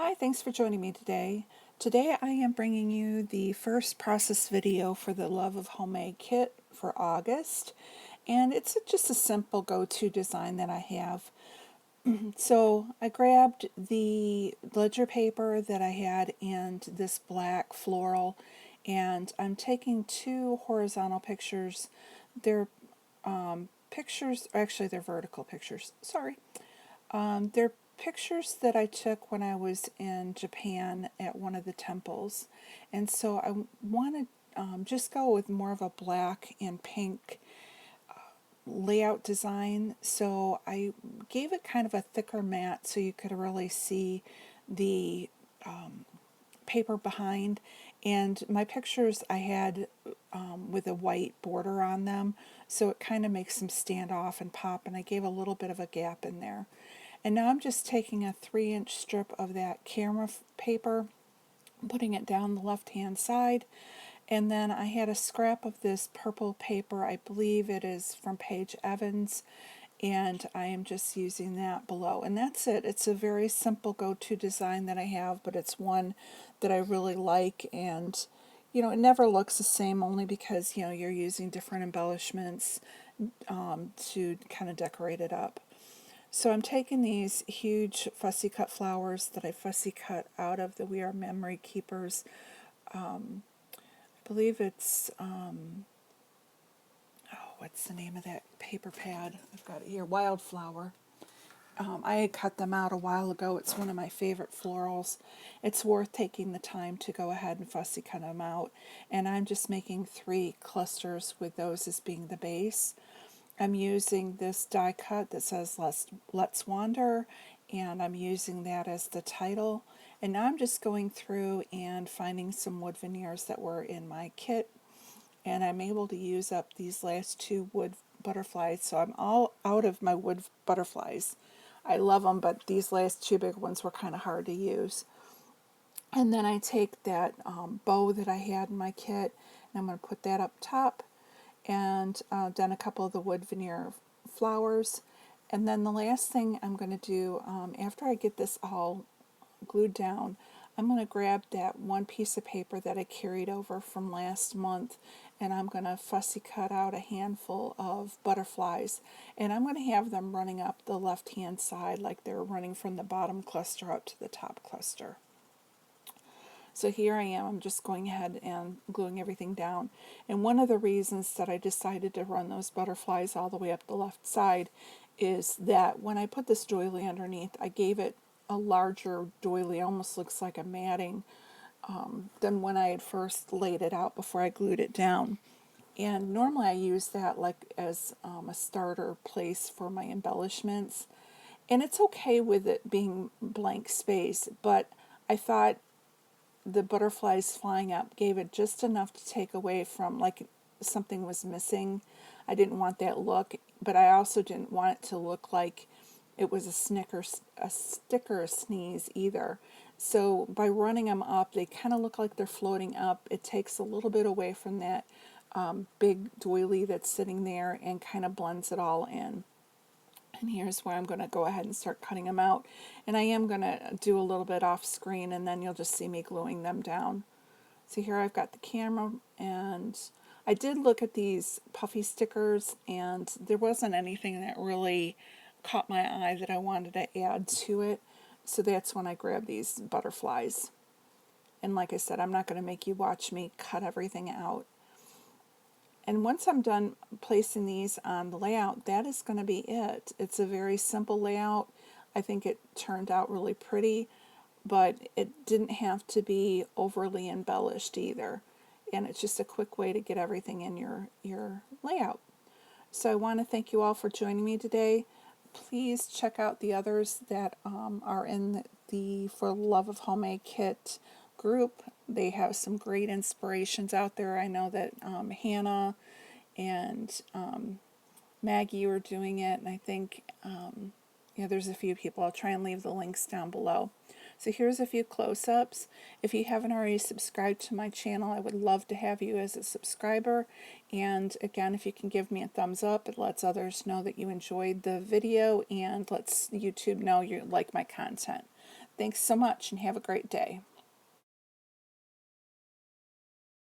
Hi, thanks for joining me today. Today I am bringing you the first process video for the Love of Homemade kit for August, and it's just a simple go-to design that I have. So I grabbed the ledger paper that I had and this black floral, and I'm taking two horizontal pictures. They're pictures, actually they're vertical pictures, sorry. They're pictures that I took when I was in Japan at one of the temples. And so I want to just go with more of a black and pink layout design. So I gave it kind of a thicker mat so you could really see the paper behind. And my pictures I had with a white border on them, so it kind of makes them stand off and pop, and I gave a little bit of a gap in there. And now I'm just taking a 3-inch strip of that camera paper, putting it down the left-hand side, and then I had a scrap of this purple paper. I believe it is from Paige Evans, and I am just using that below. And that's it. It's a very simple go-to design that I have, but it's one that I really like, and it never looks the same only because you're using different embellishments to kind of decorate it up. So I'm taking these huge fussy cut flowers that I fussy cut out of the We Are Memory Keepers. I believe it's, what's the name of that paper pad? I've got it here, Wildflower. I had cut them out a while ago. It's one of my favorite florals. It's worth taking the time to go ahead and fussy cut them out. And I'm just making 3 clusters with those as being the base. I'm using this die cut that says Let's Wander, and I'm using that as the title. And now I'm just going through and finding some wood veneers that were in my kit, and I'm able to use up these last 2 wood butterflies, so I'm all out of my wood butterflies. I love them, but these last 2 big ones were kind of hard to use. And then I take that bow that I had in my kit, and I'm going to put that up top, and done a couple of the wood veneer flowers. And then the last thing I'm going to do, after I get this all glued down, I'm going to grab that one piece of paper that I carried over from last month, and I'm going to fussy cut out a handful of butterflies, and I'm going to have them running up the left hand side like they're running from the bottom cluster up to the top cluster. So here I am, I'm just going ahead and gluing everything down. And one of the reasons that I decided to run those butterflies all the way up the left side is that when I put this doily underneath, I gave it a larger doily, almost looks like a matting, than when I had first laid it out before I glued it down. And normally I use that like as a starter place for my embellishments. And it's okay with it being blank space, but I thought the butterflies flying up gave it just enough to take away from like something was missing. I didn't want that look, but I also didn't want it to look like it was a stick or a sneeze either. So by running them up, they kind of look like they're floating up. It takes a little bit away from that big doily that's sitting there and kind of blends it all in. And here's where I'm going to go ahead and start cutting them out. And I am going to do a little bit off screen, and then you'll just see me gluing them down. So here I've got the camera, and I did look at these puffy stickers, and there wasn't anything that really caught my eye that I wanted to add to it. So that's when I grabbed these butterflies. And like I said, I'm not going to make you watch me cut everything out. And once I'm done placing these on the layout, that is going to be it. It's a very simple layout. I think it turned out really pretty, but it didn't have to be overly embellished either. And it's just a quick way to get everything in your layout. So I want to thank you all for joining me today. Please check out the others that are in the For Love of Homemade kit group. They have some great inspirations out there. I know that Hannah and Maggie were doing it, and I think there's a few people. I'll try and leave the links down below. So here's a few close-ups. If you haven't already subscribed to my channel, I would love to have you as a subscriber. And again, if you can give me a thumbs up, it lets others know that you enjoyed the video and lets YouTube know you like my content. Thanks so much and have a great day.